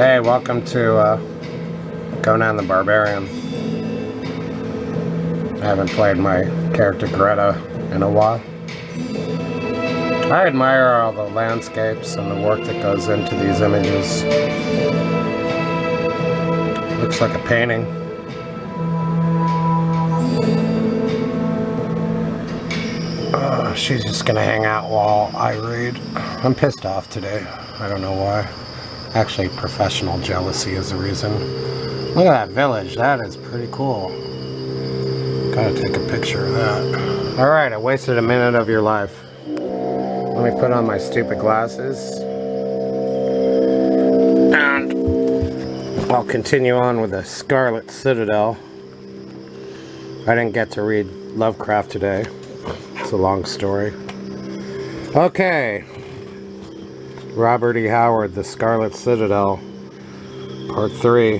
Hey, welcome to Conan the Barbarian. I haven't played my character Greta in a while. I admire all the landscapes and the work that goes into these images. Looks like a painting. She's just gonna hang out while I read. I'm pissed off today. I don't know why. Actually, professional jealousy is the reason. Look at that village. That is pretty cool. Gotta take a picture of that. Alright, I wasted a minute of your life. Let me put on my stupid glasses. And I'll continue on with the Scarlet Citadel. I didn't get to read Lovecraft today. It's a long story. Okay. Robert E. Howard, The Scarlet Citadel, Part 3.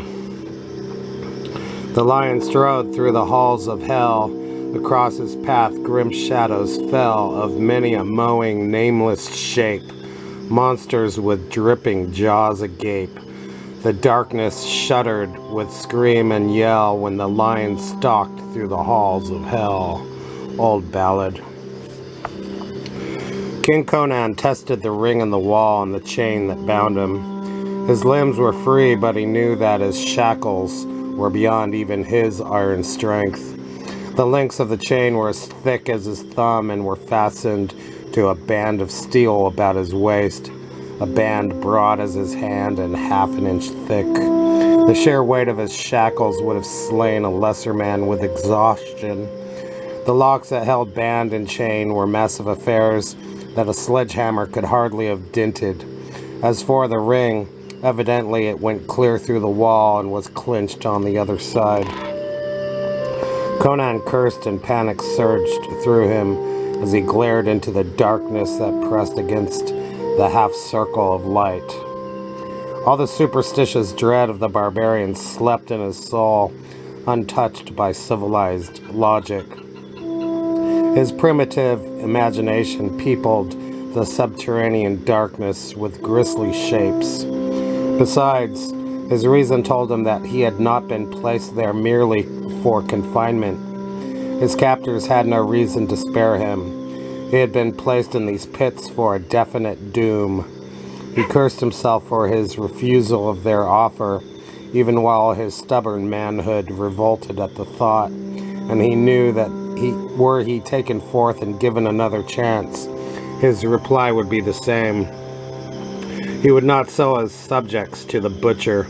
The lion strode through the halls of hell. Across his path grim shadows fell of many a mowing, nameless shape, monsters with dripping jaws agape. The darkness shuddered with scream and yell when the lion stalked through the halls of hell. Old ballad. King Conan tested the ring in the wall and the chain that bound him. His limbs were free, but he knew that his shackles were beyond even his iron strength. The links of the chain were as thick as his thumb and were fastened to a band of steel about his waist, a band broad as his hand and half an inch thick. The sheer weight of his shackles would have slain a lesser man with exhaustion. The locks that held band and chain were massive affairs that a sledgehammer could hardly have dinted. As for the ring, evidently it went clear through the wall and was clinched on the other side. Conan cursed and panic surged through him as he glared into the darkness that pressed against the half-circle of light. All the superstitious dread of the barbarian slept in his soul, untouched by civilized logic. His primitive imagination peopled the subterranean darkness with grisly shapes. Besides, his reason told him that he had not been placed there merely for confinement. His captors had no reason to spare him. He had been placed in these pits for a definite doom. He cursed himself for his refusal of their offer, even while his stubborn manhood revolted at the thought, and he knew that were he taken forth and given another chance, his reply would be the same. He would not sell his subjects to the butcher,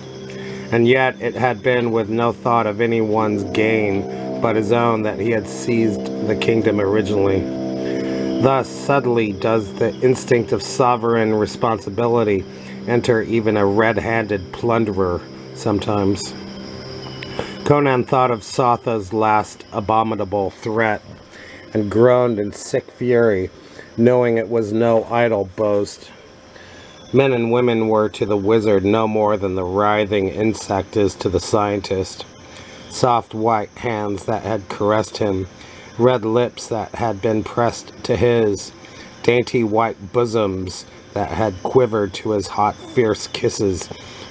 and yet it had been with no thought of anyone's gain but his own that he had seized the kingdom originally. Thus subtly does the instinct of sovereign responsibility enter even a red-handed plunderer sometimes. Conan thought of Sotha's last abominable threat and groaned in sick fury, knowing it was no idle boast. Men and women were to the wizard no more than the writhing insect is to the scientist. Soft white hands that had caressed him, red lips that had been pressed to his, dainty white bosoms that had quivered to his hot, fierce kisses,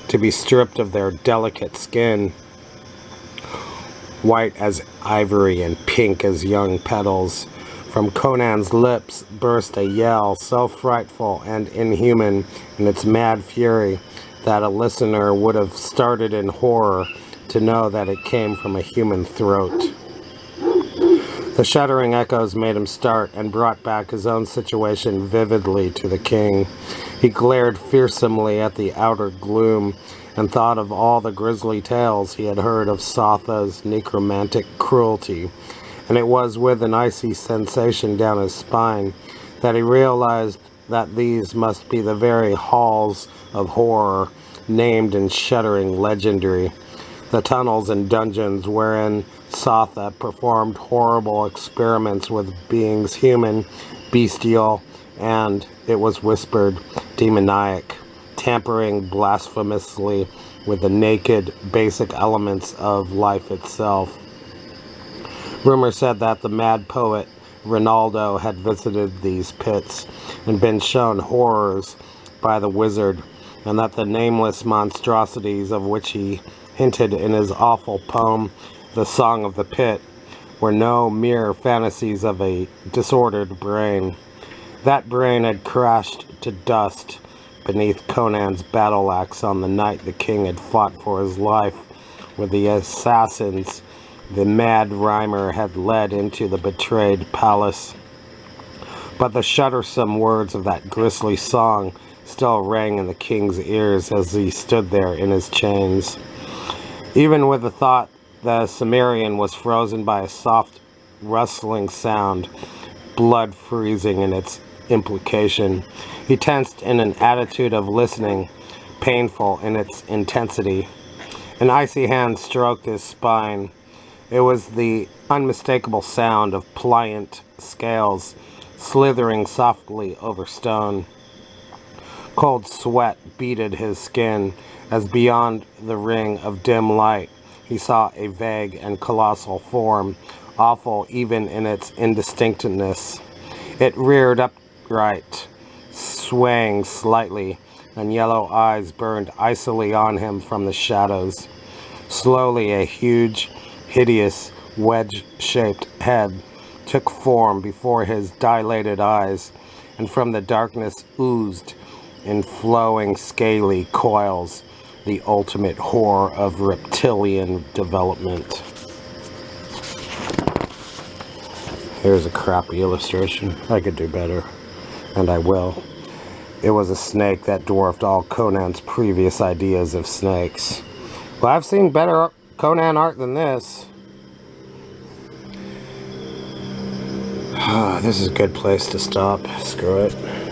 to be stripped of their delicate skin, white as ivory and pink as young petals. From Conan's lips burst a yell so frightful and inhuman in its mad fury that a listener would have started in horror to know that it came from a human throat. The shuddering echoes made him start and brought back his own situation vividly to the king. He glared fearsomely at the outer gloom and thought of all the grisly tales he had heard of Sotha's necromantic cruelty, and it was with an icy sensation down his spine that he realized that these must be the very halls of horror, named in shuddering legendary, the tunnels and dungeons wherein Sotha performed horrible experiments with beings human, bestial, and, it was whispered, demoniac, tampering blasphemously with the naked, basic elements of life itself. Rumor said that the mad poet Rinaldo had visited these pits and been shown horrors by the wizard, and that the nameless monstrosities of which he hinted in his awful poem, The Song of the Pit, were no mere fantasies of a disordered brain. That brain had crashed to dust beneath Conan's battle axe on the night the king had fought for his life with the assassins the mad rhymer had led into the betrayed palace. But the shuddersome words of that grisly song still rang in the king's ears as he stood there in his chains. Even with the thought, the Cimmerian was frozen by a soft, rustling sound, blood freezing in its implication. He tensed in an attitude of listening, painful in its intensity. An icy hand stroked his spine. It was the unmistakable sound of pliant scales slithering softly over stone. Cold sweat beaded his skin as beyond the ring of dim light he saw a vague and colossal form, awful even in its indistinctness. It reared upright, swaying slightly, and yellow eyes burned icily on him from the shadows. Slowly a huge, hideous, wedge-shaped head took form before his dilated eyes, and from the darkness oozed, in flowing scaly coils, the ultimate horror of reptilian development. Here's a crappy illustration. I could do better, and I will. It was a snake that dwarfed all Conan's previous ideas of snakes. Well, I've seen better Conan art than this. This is a good place to stop. Screw it.